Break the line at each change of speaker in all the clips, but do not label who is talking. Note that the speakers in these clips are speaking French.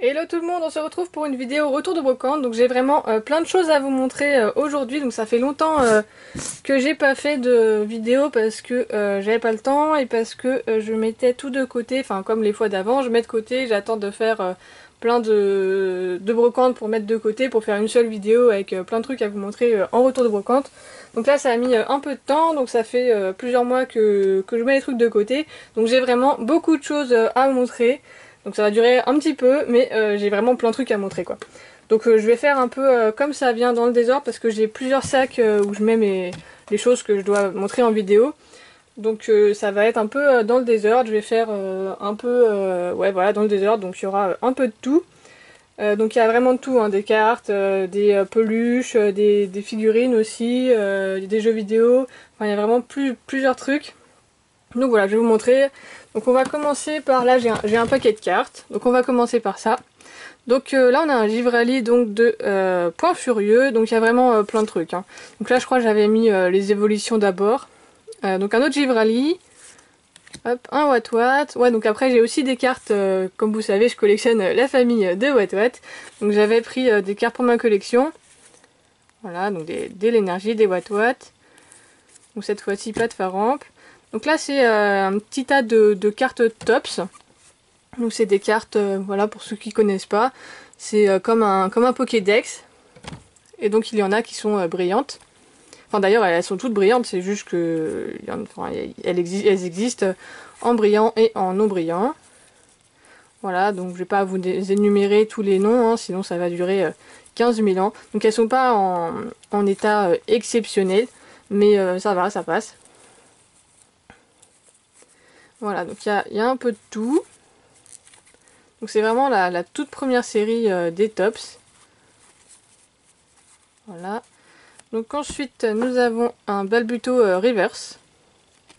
Hello tout le monde, on se retrouve pour une vidéo retour de brocante. Donc j'ai vraiment plein de choses à vous montrer aujourd'hui. Donc ça fait longtemps que j'ai pas fait de vidéo parce que j'avais pas le temps et parce que je mettais tout de côté. Enfin comme les fois d'avant, je mets de côté, j'attends de faire plein de brocantes pour mettre de côté pour faire une seule vidéo avec plein de trucs à vous montrer en retour de brocante. Donc là ça a mis un peu de temps, donc ça fait plusieurs mois que je mets les trucs de côté. Donc j'ai vraiment beaucoup de choses à vous montrer. Donc ça va durer un petit peu, mais j'ai vraiment plein de trucs à montrer quoi. Donc je vais faire un peu comme ça vient dans le désordre parce que j'ai plusieurs sacs où je mets les choses que je dois montrer en vidéo. Donc ça va être un peu dans le désordre, je vais faire un peu ouais voilà dans le désordre, donc il y aura un peu de tout. Donc il y a vraiment de tout, hein, des cartes, des peluches, des figurines aussi, des jeux vidéo, enfin il y a vraiment plusieurs trucs. Donc voilà, je vais vous montrer. Donc on va commencer par là, j'ai un paquet de cartes. Donc on va commencer par ça. Donc là on a un Givralli donc de Point Furieux. Donc il y a vraiment plein de trucs. Hein. Donc là je crois que j'avais mis les évolutions d'abord. Donc un autre Givralli. Hop, un Wat Wat. Ouais, donc après j'ai aussi des cartes, comme vous savez je collectionne la famille de Wat Wat. Donc j'avais pris des cartes pour ma collection. Voilà, donc des l'énergie, des Wat Wat. Donc cette fois-ci pas de Faramp. Donc là c'est un petit tas de cartes Tops. Donc c'est des cartes, voilà pour ceux qui connaissent pas, c'est comme un Pokédex. Et donc il y en a qui sont brillantes. Enfin d'ailleurs elles sont toutes brillantes, c'est juste que elles existent en brillant et en non brillant. Voilà, donc je vais pas vous énumérer tous les noms, hein, sinon ça va durer 15 000 ans. Donc elles sont pas en état exceptionnel, mais ça va, ça passe. Voilà, donc il y a un peu de tout. Donc c'est vraiment la toute première série des Tops. Voilà. Donc ensuite nous avons un Balbuto Reverse.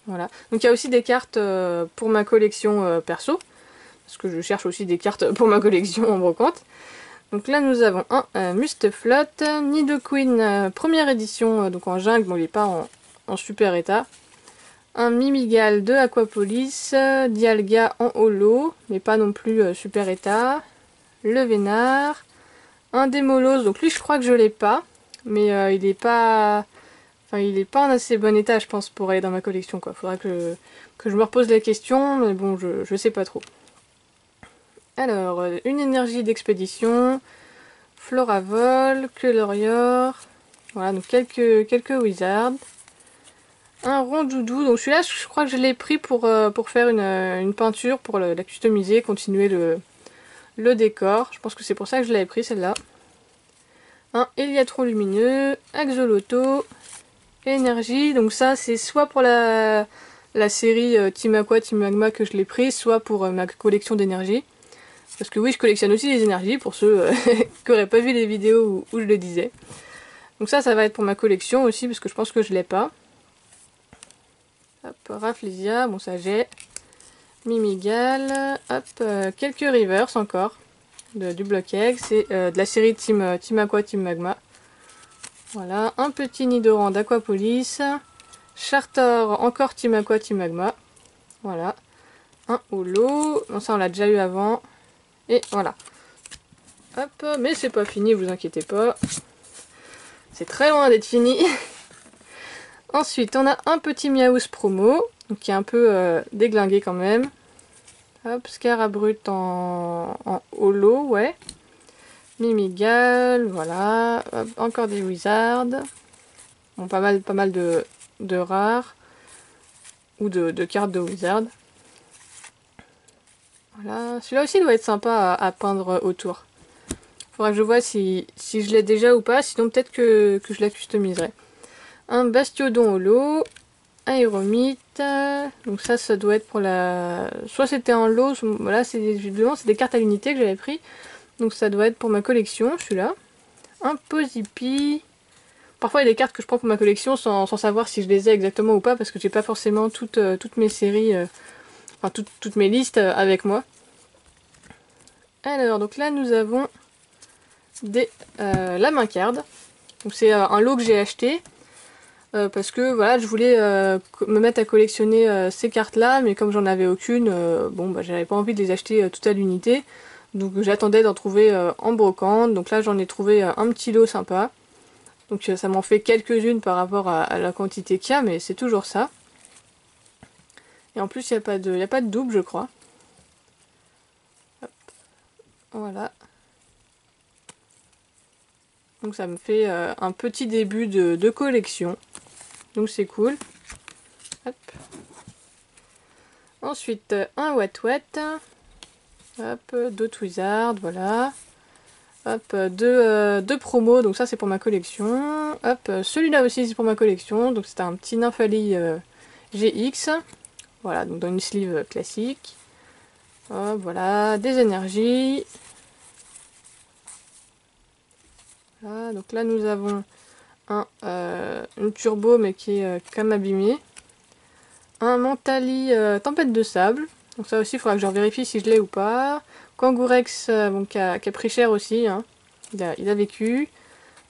Voilà. Donc il y a aussi des cartes pour ma collection perso. Parce que je cherche aussi des cartes pour ma collection en brocante. Donc là nous avons un Mustaflot, Nidoqueen première édition, donc en jungle, bon il n'est pas en super état. Un Mimigal de Aquapolis, Dialga en holo, mais pas non plus super état. Le Vénard, un Démolos, donc lui je crois que je l'ai pas, mais il est pas... Enfin il est pas en assez bon état je pense pour aller dans ma collection quoi. Faudra que je me repose la question, mais bon je sais pas trop. Alors, une énergie d'expédition, Floravol, Colorior, voilà donc quelques wizards. Un Rondoudou, donc celui-là je crois que je l'ai pris pour faire une peinture, pour la customiser, continuer le décor. Je pense que c'est pour ça que je l'avais pris celle-là. Un Héliatron lumineux, Axoloto, énergie, donc ça c'est soit pour la série Team Aqua, Team Magma que je l'ai pris, soit pour ma collection d'énergie. Parce que oui je collectionne aussi les énergies pour ceux qui n'auraient pas vu les vidéos où je le disais. Donc ça va être pour ma collection aussi parce que je pense que je l'ai pas. Hop, Rafflesia, bon ça j'ai. Mimigal, hop, quelques Reverse encore, du bloc egg, c'est de la série Team Aqua, Team Magma. Voilà, un petit Nidoran d'Aquapolis, Chartor, encore Team Aqua, Team Magma. Voilà, un holo, bon ça on l'a déjà eu avant, et voilà. Hop, mais c'est pas fini, vous inquiétez pas, c'est très loin d'être fini. Ensuite, on a un petit Miaous promo, donc qui est un peu déglingué quand même. Hop, Scarabrut en holo, ouais. Mimigal, voilà. Hop, encore des wizards. Bon, pas mal de rares. Ou de cartes de wizard. Voilà. Celui-là aussi doit être sympa à peindre autour. Faudra que je vois si je l'ai déjà ou pas, sinon peut-être que je la customiserai. Un Bastiodon holo, Aéromite, donc ça doit être pour la... Soit c'était en lot, voilà, visiblement c'est des cartes à l'unité que j'avais pris, donc ça doit être pour ma collection, celui-là. Un Pozipi, parfois il y a des cartes que je prends pour ma collection sans savoir si je les ai exactement ou pas, parce que j'ai pas forcément toutes mes séries, enfin toutes mes listes avec moi. Alors, donc là nous avons la main card, donc c'est un lot que j'ai acheté. Parce que voilà, je voulais me mettre à collectionner ces cartes là, mais comme j'en avais aucune, bon bah j'avais pas envie de les acheter toutes à l'unité. Donc j'attendais d'en trouver en brocante. Donc là j'en ai trouvé un petit lot sympa. Donc ça m'en fait quelques-unes par rapport à la quantité qu'il y a, mais c'est toujours ça. Et en plus il n'y a pas de double je crois. Hop. Voilà. Donc ça me fait un petit début de collection. Donc c'est cool. Hop. Ensuite un What What. Hop, d'autres Wizard, voilà. Hop, deux promos, donc ça c'est pour ma collection. Hop, celui-là aussi c'est pour ma collection, donc c'était un petit Nymphalie GX. Voilà, donc dans une sleeve classique. Hop, voilà, des énergies. Voilà, donc là nous avons une turbo mais qui est quand même abîmée. Un Mentali Tempête de Sable. Donc ça aussi il faudra que je vérifie si je l'ai ou pas. Kangourex bon, qui a pris cher aussi, hein. Il a vécu.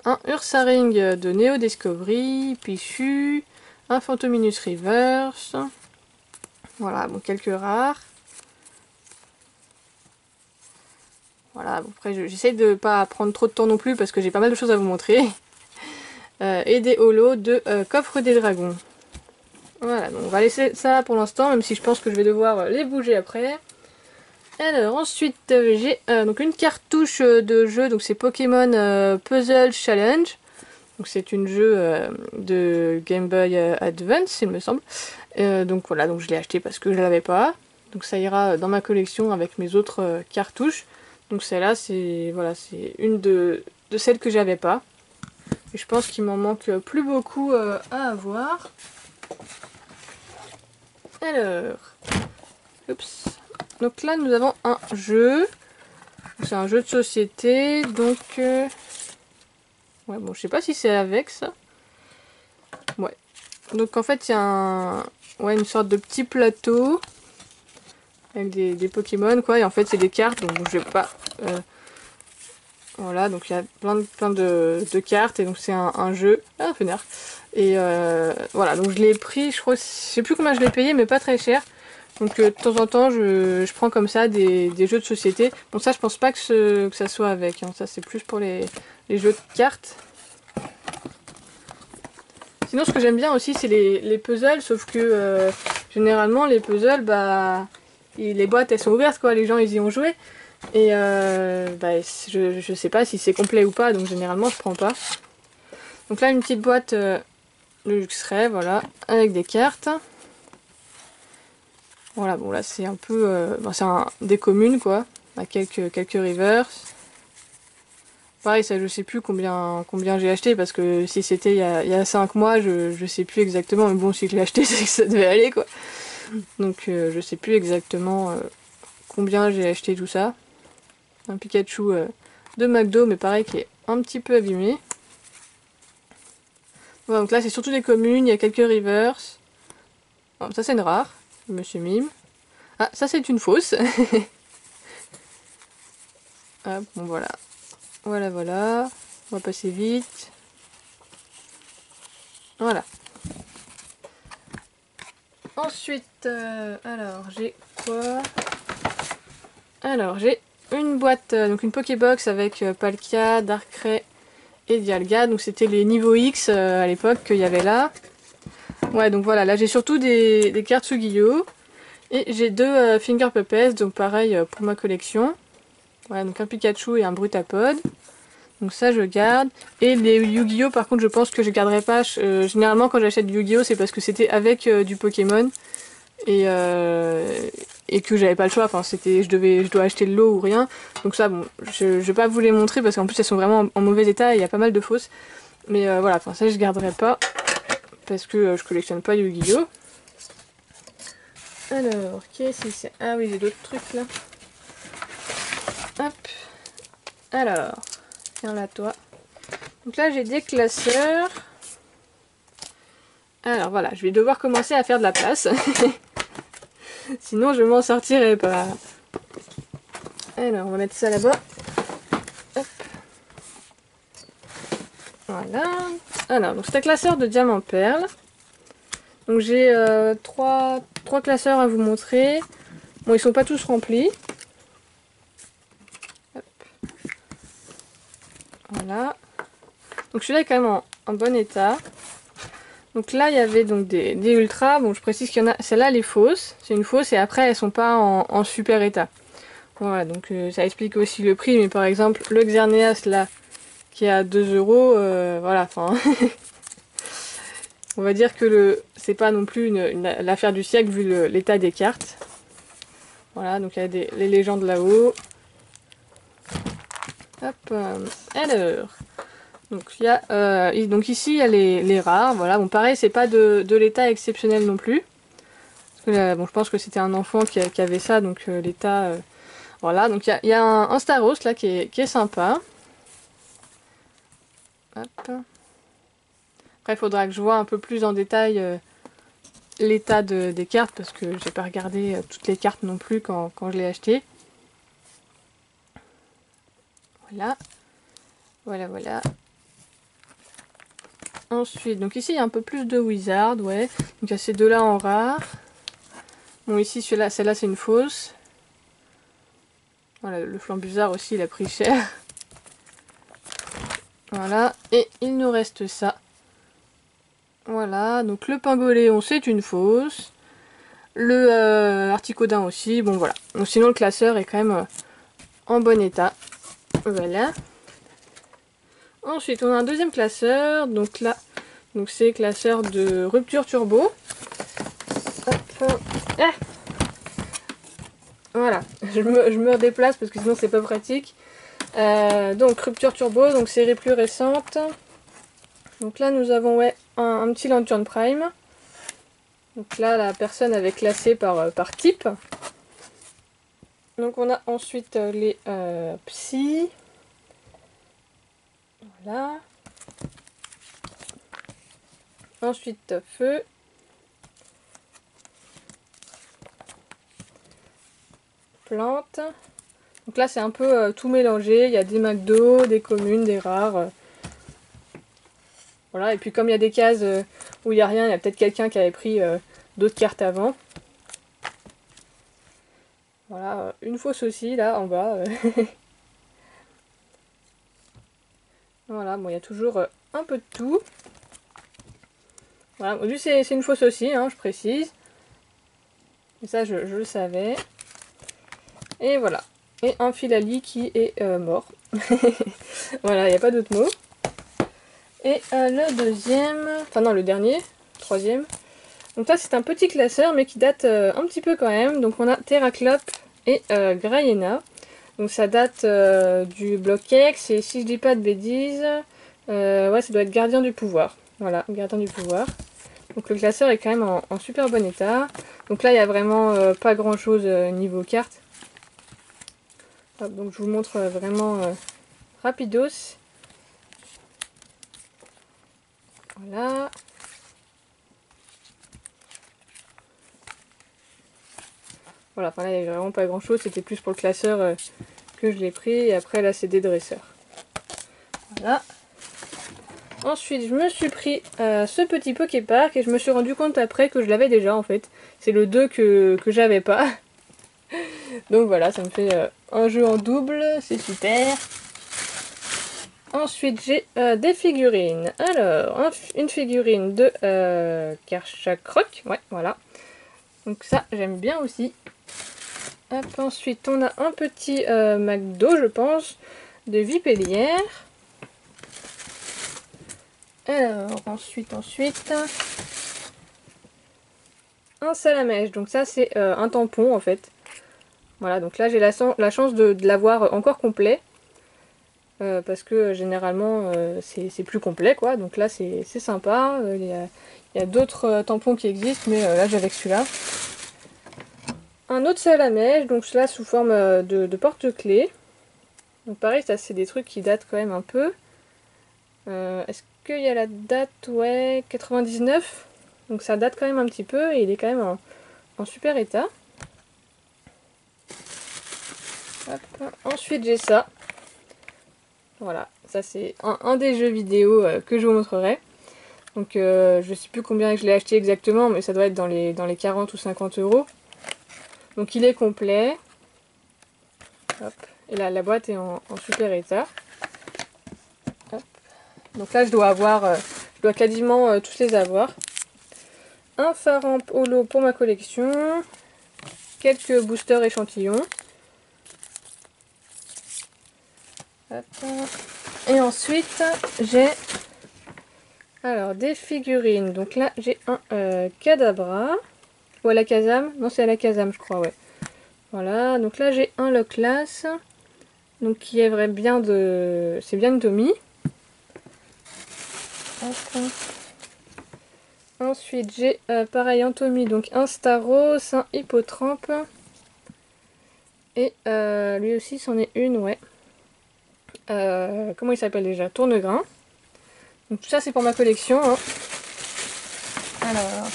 Un Ursaring de Neo Discovery, Pichu, un Phantominus Reverse. Voilà, bon, quelques rares. Voilà, bon, après j'essaye de pas prendre trop de temps non plus parce que j'ai pas mal de choses à vous montrer. Et des holos de Coffre des Dragons. Voilà, donc on va laisser ça pour l'instant, même si je pense que je vais devoir les bouger après. Alors ensuite j'ai donc une cartouche de jeu, donc c'est Pokémon Puzzle Challenge. Donc c'est une jeu de Game Boy Advance il me semble. Donc voilà, donc je l'ai acheté parce que je l'avais pas. Donc ça ira dans ma collection avec mes autres cartouches. Donc celle-là c'est voilà, c'est une de celles que j'avais pas. Et je pense qu'il m'en manque plus beaucoup à avoir. Alors, oups. Donc là nous avons un jeu. C'est un jeu de société, donc ouais, bon, je sais pas si c'est avec ça. Ouais. Donc en fait il y a une sorte de petit plateau avec des Pokémon quoi, et en fait c'est des cartes, donc je vais pas. Voilà, donc il y a plein de cartes et donc c'est un jeu. Ah, fenêtre. Et voilà, donc je l'ai pris, je crois, je sais plus combien je l'ai payé, mais pas très cher. Donc de temps en temps je prends comme ça des jeux de société. Bon ça je pense pas que ça soit avec, hein. Ça c'est plus pour les jeux de cartes. Sinon ce que j'aime bien aussi c'est les puzzles, sauf que généralement les puzzles, bah les boîtes elles sont ouvertes quoi, les gens ils y ont joué. Et bah, je sais pas si c'est complet ou pas, donc généralement je prends pas. Donc là une petite boîte de Luxray, voilà, avec des cartes. Voilà, bon là c'est un peu, c'est des communes quoi, à quelques reverse. Pareil, ça je sais plus combien j'ai acheté parce que si c'était il y a 5 mois, je sais plus exactement, mais bon si je l'ai acheté c'est que ça devait aller quoi. Donc je sais plus exactement combien j'ai acheté tout ça. Un Pikachu de McDo mais pareil qui est un petit peu abîmé. Voilà, donc là c'est surtout des communes, il y a quelques reverse. Bon, ça c'est une rare, Monsieur Mime. Ah, ça c'est une fausse. Hop, bon voilà. Voilà. On va passer vite. Voilà. Ensuite, alors j'ai quoi? Alors j'ai une boîte, donc une Pokébox avec Palkia, Darkrai et Dialga. Donc c'était les niveaux X à l'époque qu'il y avait là. Ouais, donc voilà, là j'ai surtout des cartes Yu-Gi-Oh! Et j'ai deux Finger Puppets, donc pareil pour ma collection. Voilà, donc un Pikachu et un Brutapod. Donc ça je garde. Et les Yu-Gi-Oh! Par contre je pense que je garderai pas. Généralement quand j'achète du Yu-Gi-Oh! C'est parce que c'était avec du Pokémon. Et que j'avais pas le choix. Enfin je dois acheter le lot ou rien. Donc ça bon, je vais pas vous les montrer parce qu'en plus elles sont vraiment en mauvais état et il y a pas mal de fausses. Mais voilà, enfin ça je garderai pas. Parce que je collectionne pas Yu-Gi-Oh! Alors, qu'est-ce que c'est? Ah oui, j'ai d'autres trucs là. Hop. Alors, tiens là toi. Donc là j'ai des classeurs. Alors voilà, je vais devoir commencer à faire de la place. Sinon je m'en sortirai pas. Alors on va mettre ça là-bas. Hop. Voilà. Alors, donc c'est un classeur de diamant perle. Donc j'ai trois classeurs à vous montrer. Bon, ils sont pas tous remplis. Voilà. Donc celui-là est quand même en bon état. Donc là il y avait donc des ultras. Bon, je précise qu'il y en a. Celle-là elle est fausse. C'est une fausse et après elles sont pas en super état. Voilà, donc ça explique aussi le prix. Mais par exemple le Xerneas là qui est à 2 euros, voilà, enfin. On va dire que c'est pas non plus l'affaire du siècle vu l'état des cartes. Voilà, donc il y a les légendes là-haut. Hop, alors. Donc, donc ici il y a les rares. Voilà, bon pareil, c'est pas de l'état exceptionnel non plus. Parce que là, bon, je pense que c'était un enfant qui avait ça, donc l'état. Voilà, donc il y a un Staros là qui est sympa. Hop. Après, il faudra que je vois un peu plus en détail l'état des cartes parce que j'ai pas regardé toutes les cartes non plus quand je l'ai acheté. Voilà. Voilà. Ensuite, donc ici il y a un peu plus de Wizard, ouais. Donc il y a ces deux-là en rare. Bon, ici celle-là c'est une fausse. Voilà, le Flambusard aussi il a pris cher. Voilà, et il nous reste ça. Voilà, donc le Pingoléon c'est une fausse. Le Articodin aussi, bon voilà. Donc sinon le classeur est quand même en bon état. Voilà. Ensuite on a un deuxième classeur, donc là, donc c'est classeur de rupture turbo. Hop. Ah, voilà, je me redéplace parce que sinon c'est pas pratique. Donc rupture turbo, donc série plus récente. Donc là nous avons ouais, un petit Lantern Prime. Donc là la personne avait classé par type. Donc on a ensuite les Psy. Voilà. Ensuite Feu. Plante. Donc là c'est un peu tout mélangé. Il y a des McDo, des communes, des rares. Voilà, et puis comme il y a des cases où il n'y a rien, il y a peut-être quelqu'un qui avait pris d'autres cartes avant. Voilà, une fausse aussi là en bas. Voilà, bon il y a toujours un peu de tout. Voilà, lui c'est une fausse aussi, hein, je précise. Et ça je le savais. Et voilà. Et un Filali qui est mort. Voilà, il n'y a pas d'autre mot. Et le deuxième, enfin non le dernier, troisième. Donc là c'est un petit classeur mais qui date un petit peu quand même. Donc on a Terraclope et Graiena. Donc ça date du bloc X et si je dis pas de bêtises, ouais ça doit être Gardien du pouvoir. Voilà, Gardien du pouvoir. Donc le classeur est quand même en super bon état. Donc là il n'y a vraiment pas grand chose niveau carte. Hop, donc je vous montre vraiment rapidos. Voilà. Voilà, enfin là il n'y avait vraiment pas grand chose, c'était plus pour le classeur que je l'ai pris. Et après là c'est des dresseurs. Voilà. Ensuite je me suis pris ce petit Poképark et je me suis rendu compte après que je l'avais déjà en fait. C'est le 2 que j'avais pas. Donc voilà, ça me fait un jeu en double, c'est super. Ensuite j'ai des figurines. Alors, une figurine de Karchakroc, ouais voilà. Donc ça j'aime bien aussi. Hop, ensuite on a un petit McDo je pense, de Vipellière. Alors ensuite un Salamèche, donc ça c'est un tampon en fait. Voilà, donc là j'ai la chance de l'avoir encore complet. Parce que généralement c'est plus complet quoi, donc là c'est sympa. Il y a d'autres tampons qui existent, mais là j'avais que celui-là. Un autre Salamèche, donc là sous forme de porte-clés. Donc pareil, ça c'est des trucs qui datent quand même un peu. Est-ce qu'il y a la date? Ouais, 99. Donc ça date quand même un petit peu et il est quand même en super état. Hop. Ensuite j'ai ça. Voilà, ça c'est un des jeux vidéo que je vous montrerai. Donc je sais plus combien je l'ai acheté exactement, mais ça doit être dans les 40 ou 50 euros. Donc il est complet. Hop. Et là la boîte est en super état. Donc là je dois quasiment tous les avoir. Un phare en holo pour ma collection. Quelques boosters échantillons. Hop. Et ensuite j'ai alors des figurines. Donc là j'ai un Kadabra. Ou à la Kazam. Non, c'est à la Kazam je crois, ouais. Voilà, donc là j'ai un Loclas. Donc qui est vrai bien de... C'est bien de Tommy. Ensuite j'ai pareil en Tommy, donc un Staros, un Hippotrampe. Et lui aussi c'en est une, ouais. Comment il s'appelle déjà? Tournegrain. Donc tout ça c'est pour ma collection. Hein. Alors...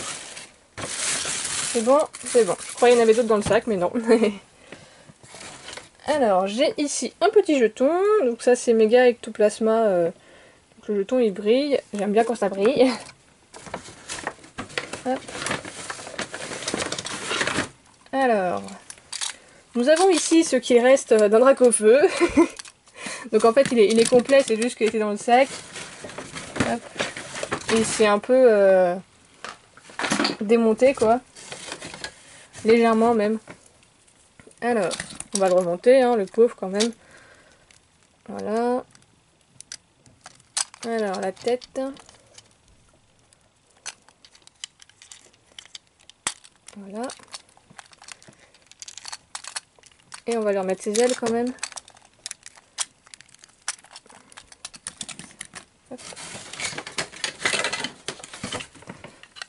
C'est bon, c'est bon. Je croyais qu'il y en avait d'autres dans le sac, mais non. Alors, j'ai ici un petit jeton. Donc ça, c'est méga ectoplasma. Donc le jeton, il brille. J'aime bien quand ça brille. Hop. Alors, nous avons ici ce qui reste d'un Dracofeu. Donc en fait, il est complet. C'est juste qu'il était dans le sac. Hop. Et c'est un peu démonté, quoi. Légèrement, même. Alors, on va le remonter, hein, le pauvre quand même. Voilà. Alors, la tête. Voilà. Et on va lui remettre ses ailes quand même. Hop.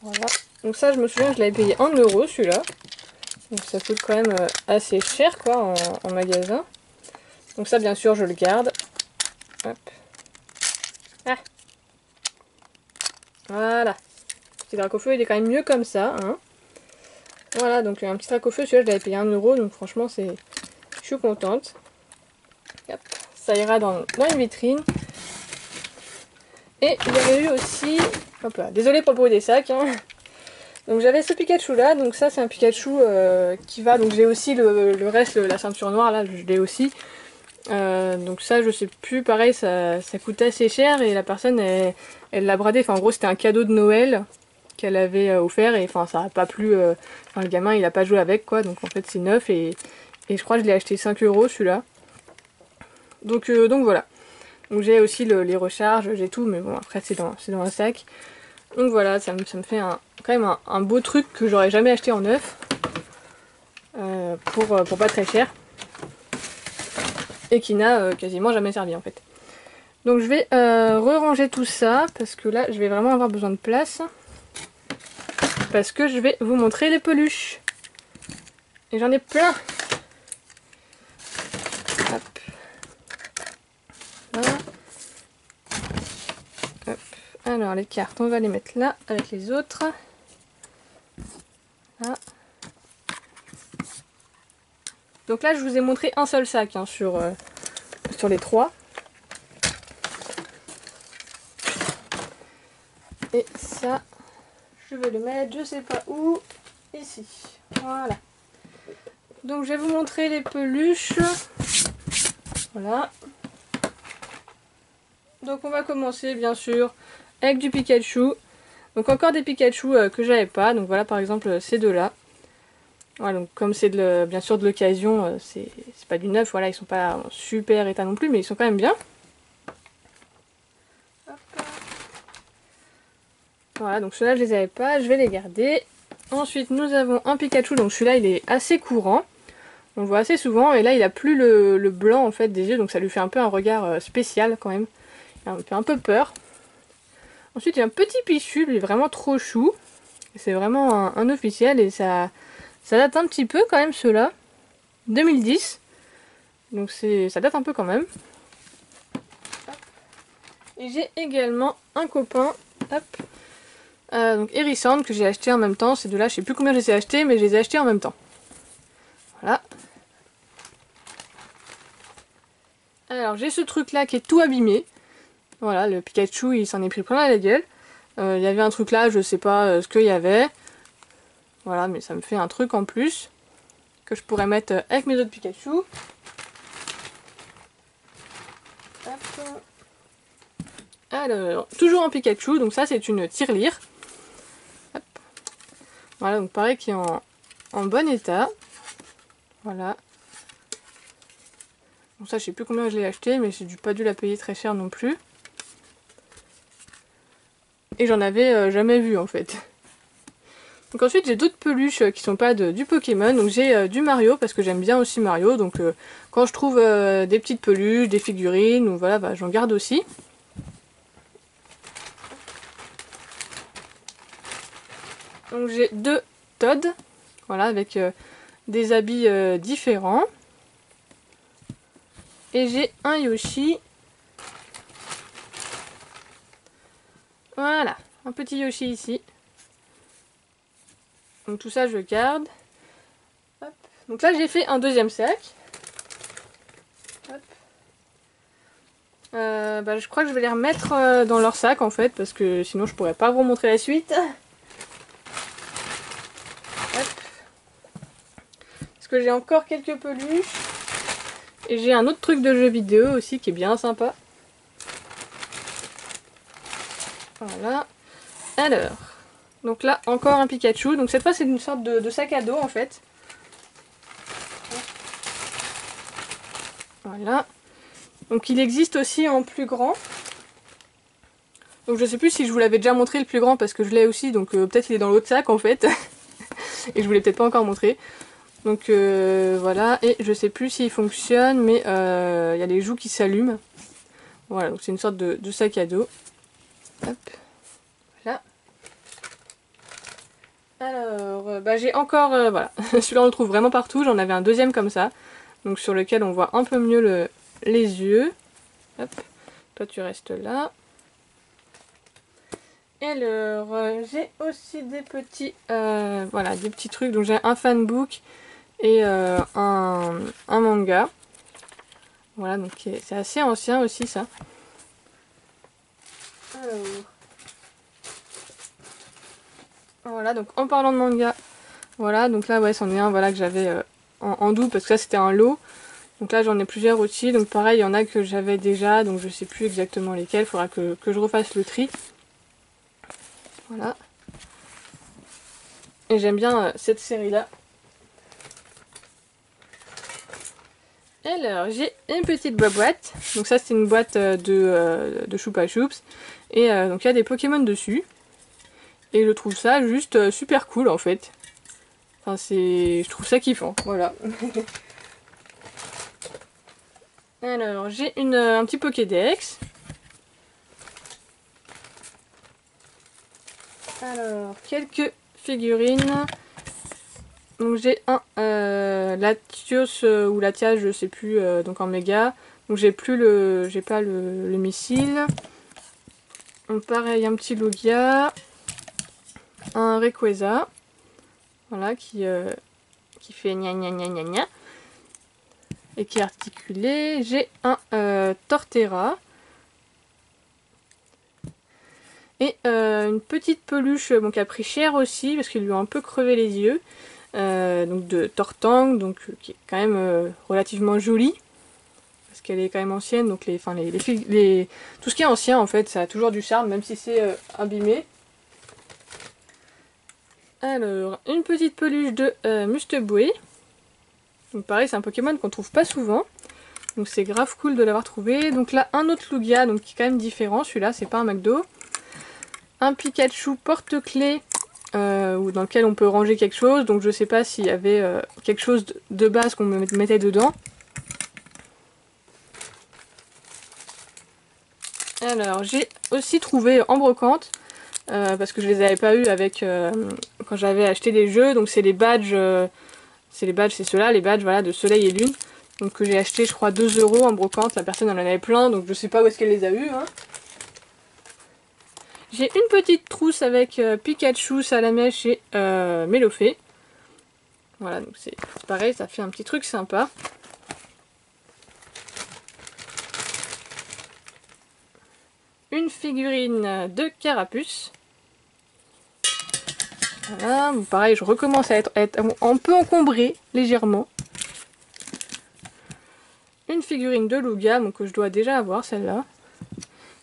Voilà. Donc ça, je me souviens, je l'avais payé 1 € celui-là. Donc ça coûte quand même assez cher, quoi, en magasin. Donc ça, bien sûr, je le garde. Hop. Ah. Voilà. Petit Dracofeu, il est quand même mieux comme ça. Hein. Voilà, donc un petit Dracofeu, celui-là, je l'avais payé 1 €. Donc franchement, je suis contente. Hop. Ça ira dans une vitrine. Et j'avais eu aussi... Hop là, désolée pour le bruit des sacs. Hein. Donc j'avais ce Pikachu là, donc ça c'est un Pikachu qui va, donc j'ai aussi le reste, la ceinture noire là, je l'ai aussi. Donc ça je sais plus, pareil ça coûtait assez cher et la personne elle l'a bradé, enfin en gros c'était un cadeau de Noël qu'elle avait offert et enfin ça a pas plu, enfin le gamin il a pas joué avec quoi, donc en fait c'est neuf et je crois que je l'ai acheté 5 € celui-là. Donc voilà, donc j'ai aussi les recharges, j'ai tout, mais bon après c'est dans un sac. Donc voilà, ça me fait quand même un beau truc que j'aurais jamais acheté en neuf. Pour pas très cher. Et qui n'a quasiment jamais servi en fait. Donc je vais re-ranger tout ça parce que là je vais vraiment avoir besoin de place. Parce que je vais vous montrer les peluches. Et j'en ai plein. Hop. Voilà. Hop. Alors les cartes, on va les mettre là avec les autres. Là. Donc là je vous ai montré un seul sac hein, sur les 3. Et ça, je vais le mettre, je sais pas où, ici. Voilà. Donc je vais vous montrer les peluches. Voilà. Donc on va commencer bien sûr avec du Pikachu. Donc encore des Pikachu que j'avais pas. Donc voilà par exemple ces deux-là. Voilà, donc comme c'est bien sûr de l'occasion, c'est pas du neuf, voilà, ils sont pas en super état non plus, mais ils sont quand même bien. Hop. Voilà, donc ceux-là je les avais pas, je vais les garder. Ensuite nous avons un Pikachu, donc celui-là il est assez courant. On le voit assez souvent, et là il a plus le blanc en fait des yeux, donc ça lui fait un peu un regard spécial quand même. Il me fait un peu peur. Ensuite il y a un petit Pichu, lui vraiment trop chou. C'est vraiment un officiel et ça date un petit peu quand même ceux-là. 2010. Donc ça date un peu quand même. Et j'ai également un copain. Hop. Donc Hérissante que j'ai acheté en même temps. Ces deux-là, je sais plus combien je les ai achetés, mais je les ai achetés en même temps. Voilà. Alors j'ai ce truc-là qui est tout abîmé. Voilà, le Pikachu, il s'en est pris plein la gueule. Il y avait un truc là, je sais pas ce qu'il y avait. Voilà, mais ça me fait un truc en plus que je pourrais mettre avec mes autres Pikachu. Hop. Alors, toujours en Pikachu, donc ça c'est une tirelire. Hop. Voilà, donc pareil qui est en bon état. Voilà. Bon ça je sais plus combien je l'ai acheté, mais j'ai pas dû la payer très cher non plus. Et j'en avais jamais vu en fait. Donc ensuite j'ai d'autres peluches qui sont pas du Pokémon. Donc j'ai du Mario parce que j'aime bien aussi Mario. Donc quand je trouve des petites peluches, des figurines, ou voilà, bah, j'en garde aussi. Donc j'ai 2 Todd, voilà, avec des habits différents. Et j'ai un Yoshi. Voilà, un petit Yoshi ici. Donc tout ça je garde. Hop. Donc là j'ai fait un deuxième sac. Hop. Bah, je crois que je vais les remettre dans leur sac en fait, parce que sinon je pourrais pas vous montrer la suite. Hop. Parce que j'ai encore quelques peluches. Et j'ai un autre truc de jeu vidéo aussi qui est bien sympa. Voilà. Alors, donc là encore un Pikachu. Donc cette fois c'est une sorte de sac à dos en fait. Voilà. Donc il existe aussi en plus grand. Donc je sais plus si je vous l'avais déjà montré le plus grand parce que je l'ai aussi. Donc peut-être il est dans l'autre sac en fait. Et je vous l'ai peut-être pas encore montré. Donc voilà. Et je sais plus s'il fonctionne, mais il y a les joues qui s'allument. Voilà, donc c'est une sorte de sac à dos. Hop. Voilà. Alors, bah, j'ai encore, voilà, celui-là on le trouve vraiment partout, j'en avais un deuxième comme ça, donc sur lequel on voit un peu mieux les yeux. Hop, toi tu restes là. Alors, j'ai aussi des petits, voilà, des petits trucs, donc j'ai un fanbook et un manga. Voilà, donc c'est assez ancien aussi ça. Alors... Voilà, donc en parlant de manga, voilà, donc là ouais c'en est un voilà, que j'avais en double parce que ça c'était un lot. Donc là j'en ai plusieurs aussi, donc pareil il y en a que j'avais déjà, donc je sais plus exactement lesquels, il faudra que je refasse le tri. Voilà. Et j'aime bien cette série là. Alors j'ai une petite boîte, donc ça c'est une boîte de Choupa Choups. Et donc il y a des Pokémon dessus. Et je trouve ça juste super cool en fait. Enfin, je trouve ça kiffant, voilà. Alors, j'ai un petit Pokédex. Alors, quelques figurines. Donc j'ai un Latios ou Latias, je sais plus, donc en méga. Donc j'ai pas le missile. Donc pareil, un petit Lugia. Un Rayquaza. Voilà, qui fait gna gna gna gna gna. Et qui est articulé. J'ai un Torterra. Et une petite peluche bon, qui a pris cher aussi, parce qu'il lui a un peu crevé les yeux. Donc de Tortank, donc qui est quand même relativement jolie. Parce qu'elle est quand même ancienne, donc tout ce qui est ancien en fait, ça a toujours du charme, même si c'est abîmé. Alors, une petite peluche de Musteboué. Donc pareil, c'est un Pokémon qu'on trouve pas souvent. Donc c'est grave cool de l'avoir trouvé. Donc là, un autre Lugia, donc qui est quand même différent. Celui-là, c'est pas un McDo. Un Pikachu porte-clés, dans lequel on peut ranger quelque chose. Donc je sais pas s'il y avait quelque chose de base qu'on mettait dedans. Alors, j'ai aussi trouvé en brocante. Parce que je les avais pas eu avec quand j'avais acheté les jeux, donc c'est les badges, c'est ceux-là, les badges voilà, de Soleil et Lune, donc que j'ai acheté je crois 2 € en brocante, la personne en avait plein, donc je sais pas où est-ce qu'elle les a eu. Hein. J'ai une petite trousse avec Pikachu, Salamèche et Mélofée. Voilà, donc c'est pareil, ça fait un petit truc sympa. Une figurine de Carapuce. Voilà, pareil, je recommence à être un peu encombrée, légèrement. Une figurine de Lugia, donc que je dois déjà avoir celle-là.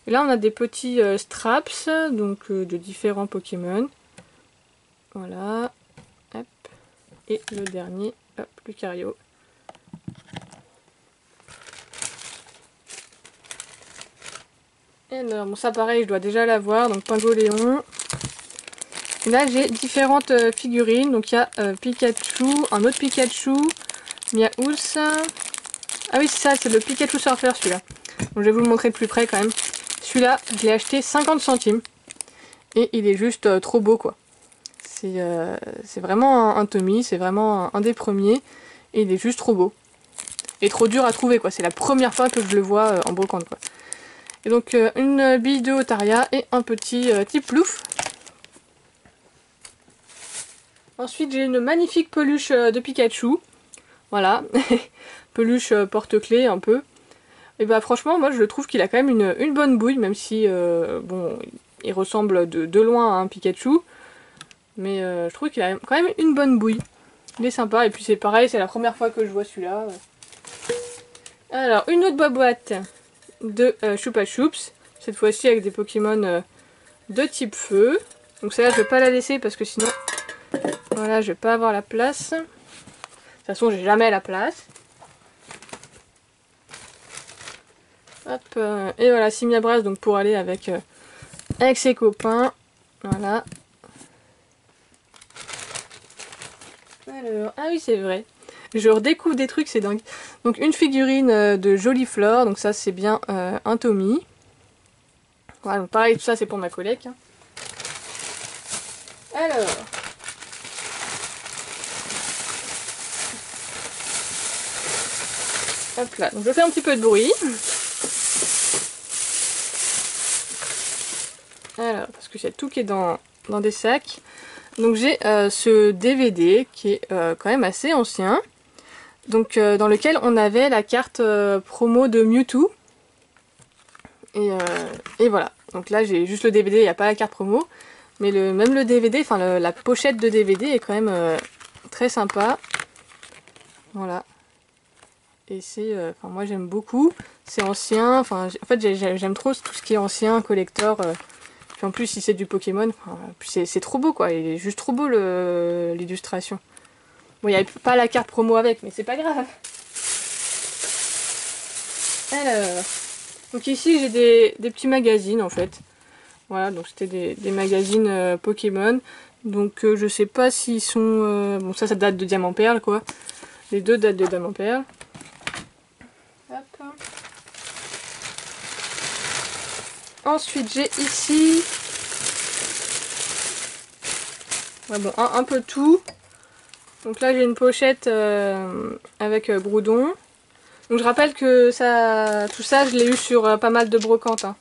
Et là on a des petits straps, donc de différents Pokémon. Voilà. Hop. Et le dernier, hop, Lucario. Et alors, bon ça pareil, je dois déjà l'avoir, donc Pingoléon. Et là j'ai différentes figurines, donc il y a Pikachu, un autre Pikachu, Miaous. Ah oui c'est ça, c'est le Pikachu Surfer celui-là. Donc je vais vous le montrer de plus près quand même. Celui-là, je l'ai acheté 50 centimes. Et il est juste trop beau quoi. C'est vraiment un Tommy, c'est vraiment un des premiers. Et il est juste trop beau. Et trop dur à trouver quoi, c'est la première fois que je le vois en brocante quoi. Et donc une bille de Otaria et un petit Tiplouf. Ensuite j'ai une magnifique peluche de Pikachu. Voilà, peluche porte-clés un peu. Et bah franchement moi je trouve qu'il a quand même une bonne bouille, même si bon il ressemble de loin à un Pikachu. Mais je trouve qu'il a quand même une bonne bouille. Il est sympa et puis c'est pareil, c'est la première fois que je vois celui-là. Alors une autre boîte de Choupa Choups. Cette fois-ci avec des Pokémon de type feu. Donc celle-là je vais pas la laisser parce que sinon voilà je vais pas avoir la place. De toute façon j'ai jamais la place. Hop, et voilà Simiabras donc pour aller avec ses copains. Voilà. Alors, ah oui c'est vrai. Je redécouvre des trucs, c'est dingue. Donc une figurine de Joliflore, donc ça c'est bien un Tommy. Voilà, donc pareil, tout ça c'est pour ma collègue. Alors. Hop là, donc je fais un petit peu de bruit. Alors, parce que c'est tout qui est dans des sacs. Donc j'ai ce DVD qui est quand même assez ancien. Donc dans lequel on avait la carte promo de Mewtwo. Et voilà. Donc là j'ai juste le DVD, il n'y a pas la carte promo. Mais même le DVD, enfin la pochette de DVD est quand même très sympa. Voilà. Et c'est, enfin moi j'aime beaucoup. C'est ancien, enfin en fait j'aime trop tout ce qui est ancien, collector. Puis en plus si c'est du Pokémon, c'est trop beau quoi. Il est juste trop beau l'illustration. Bon il n'y avait pas la carte promo avec, mais c'est pas grave. Alors, donc ici j'ai des petits magazines en fait. Voilà, donc c'était des magazines Pokémon. Donc je sais pas s'ils sont... bon ça date de Diamant Perle quoi. Les deux datent de Diamant Perle. Hop. Ensuite j'ai ici... ouais, bon, un peu tout. Donc là j'ai une pochette avec Groudon. Donc je rappelle que tout ça je l'ai eu sur pas mal de brocantes. Hein.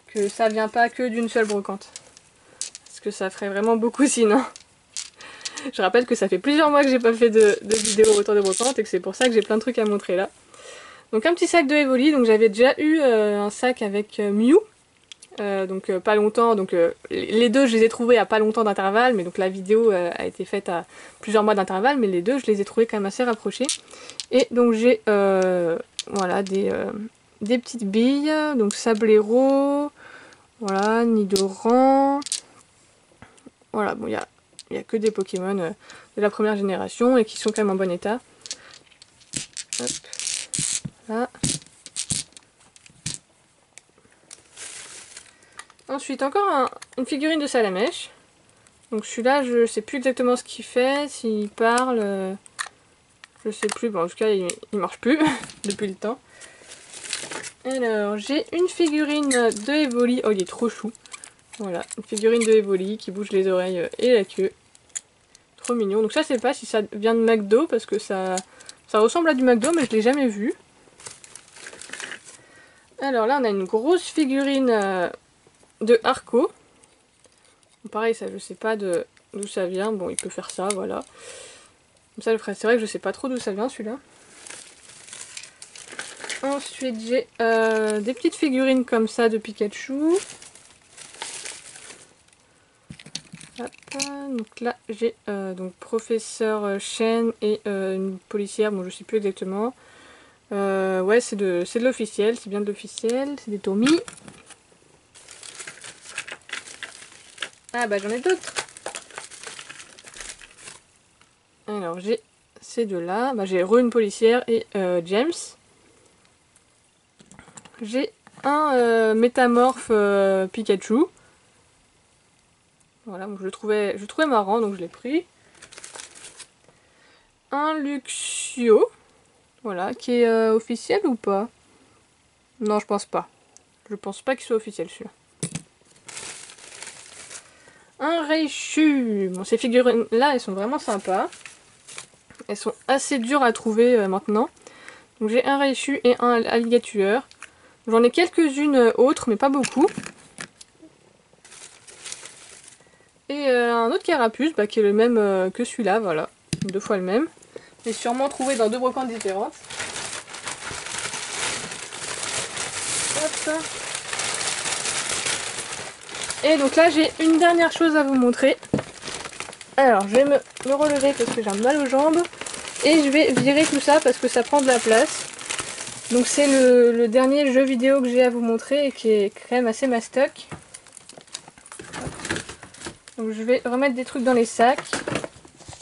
Que ça vient pas que d'une seule brocante. Parce que ça ferait vraiment beaucoup sinon. Je rappelle que ça fait plusieurs mois que j'ai pas fait de vidéo autour de brocante et que c'est pour ça que j'ai plein de trucs à montrer là. Donc un petit sac de Evoli, donc j'avais déjà eu un sac avec Mew. Donc pas longtemps, donc les deux je les ai trouvés à pas longtemps d'intervalle, mais donc la vidéo a été faite à plusieurs mois d'intervalle, mais les deux je les ai trouvés quand même assez rapprochés. Et donc j'ai voilà des petites billes, donc Sablero, voilà, Nidoran, voilà bon il y a que des Pokémon de la première génération et qui sont quand même en bon état. Hop, là. Ensuite, encore une figurine de Salamèche. Donc celui-là, je sais plus exactement ce qu'il fait, s'il parle, je sais plus. Bon, en tout cas, il marche plus depuis le temps. Alors, j'ai une figurine de Evoli. Oh, il est trop chou. Voilà, une figurine de Evoli qui bouge les oreilles et la queue. Trop mignon. Donc ça, je sais pas si ça vient de McDo, parce que ça ressemble à du McDo, mais je l'ai jamais vu. Alors là, on a une grosse figurine... de Arco. Pareil, ça je sais pas d'où ça vient. Bon, il peut faire ça, voilà. Comme ça, c'est vrai que je sais pas trop d'où ça vient celui-là. Ensuite, j'ai des petites figurines comme ça de Pikachu. Hop, donc là, j'ai donc Professeur Chen et une policière. Bon, je sais plus exactement. Ouais, c'est de l'officiel, c'est bien de l'officiel. C'est des Tommy. Ah bah j'en ai d'autres. Alors j'ai ces deux-là. Bah, j'ai une policière et James. J'ai un métamorphe Pikachu. Voilà, donc je le trouvais marrant, donc je l'ai pris. Un Luxio. Voilà, qui est officiel ou pas? Non, je pense pas. Je pense pas qu'il soit officiel celui-là. Un Raichu. Bon, ces figurines-là, elles sont vraiment sympas. Elles sont assez dures à trouver maintenant. Donc j'ai un Raichu et un alligator. J'en ai quelques-unes autres, mais pas beaucoup. Et un autre carapuce, bah, qui est le même que celui-là, voilà. 2 fois le même. Mais sûrement trouvé dans 2 brocantes différentes. Hop. Et donc là j'ai une dernière chose à vous montrer. Alors je vais me relever parce que j'ai mal aux jambes. Et je vais virer tout ça parce que ça prend de la place. Donc c'est le dernier jeu vidéo que j'ai à vous montrer et qui est quand même assez mastoc. Donc je vais remettre des trucs dans les sacs.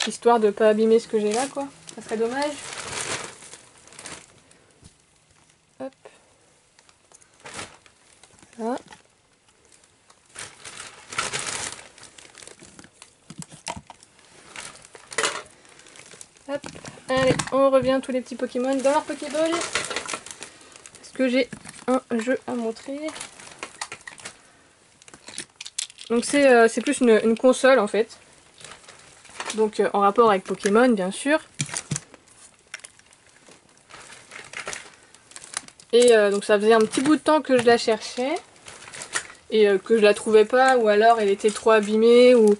Histoire de ne pas abîmer ce que j'ai là, quoi. Ça serait dommage. Hop. Là. Hop. Allez, on revient tous les petits Pokémon dans leur Pokéball. Parce que j'ai un jeu à montrer. Donc c'est plus une console en fait. Donc en rapport avec Pokémon bien sûr. Et donc ça faisait un petit bout de temps que je la cherchais. Et que je la trouvais pas, ou alors elle était trop abîmée ou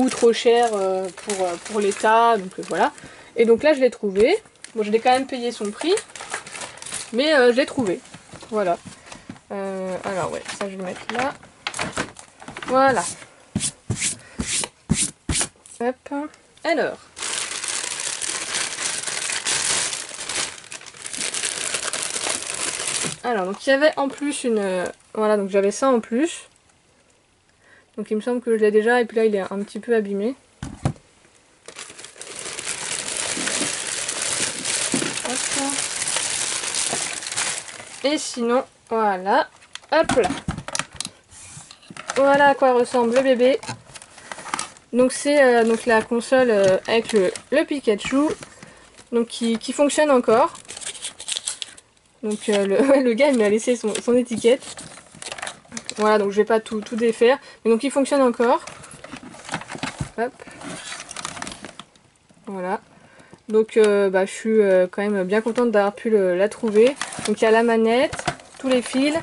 trop chère pour l'état. Donc voilà. Et donc là je l'ai trouvée. Bon, je l'ai quand même payé son prix. Mais je l'ai trouvée. Voilà. Alors ouais, ça je vais le mettre là. Voilà. Hop. Alors. Alors, donc il y avait en plus une... voilà, donc j'avais ça en plus. Donc il me semble que je l'ai déjà, et puis là il est un petit peu abîmé. Hop. Et sinon, voilà. Hop là. Voilà à quoi ressemble le bébé. Donc c'est donc la console avec le Pikachu. Donc qui fonctionne encore. Donc le gars il m'a laissé son étiquette. Voilà, donc je vais pas tout défaire. Mais donc il fonctionne encore. Hop. Voilà. Donc bah, je suis quand même bien contente d'avoir pu la trouver. Donc il y a la manette, tous les fils.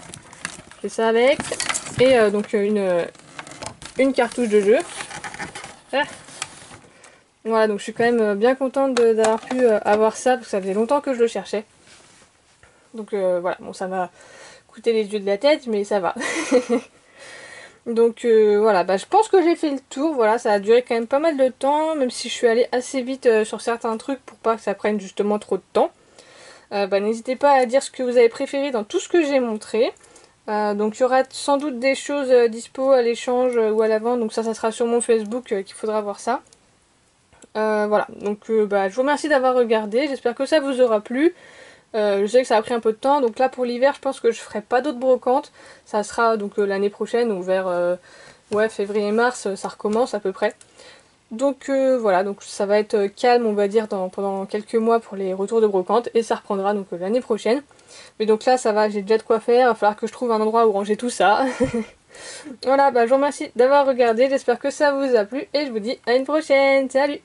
J'ai ça avec. Et donc une cartouche de jeu. Ah. Voilà, donc je suis quand même bien contente d'avoir pu avoir ça. Parce que ça faisait longtemps que je le cherchais. Donc voilà, bon ça m'a coûté les yeux de la tête, mais ça va. Donc voilà, bah, je pense que j'ai fait le tour. Voilà, ça a duré quand même pas mal de temps, même si je suis allée assez vite sur certains trucs pour pas que ça prenne justement trop de temps. Bah, n'hésitez pas à dire ce que vous avez préféré dans tout ce que j'ai montré. Donc il y aura sans doute des choses dispo à l'échange ou à la vente, donc ça sera sur mon Facebook qu'il faudra voir ça. Voilà, donc bah, je vous remercie d'avoir regardé, j'espère que ça vous aura plu. Je sais que ça a pris un peu de temps, donc là pour l'hiver je pense que je ferai pas d'autres brocantes. Ça sera donc l'année prochaine ou vers ouais, février-mars, ça recommence à peu près. Donc voilà, donc ça va être calme on va dire pendant quelques mois pour les retours de brocante et ça reprendra donc l'année prochaine. Mais donc là ça va, j'ai déjà de quoi faire, il va falloir que je trouve un endroit où ranger tout ça. Voilà, bah je vous remercie d'avoir regardé, j'espère que ça vous a plu et je vous dis à une prochaine, salut!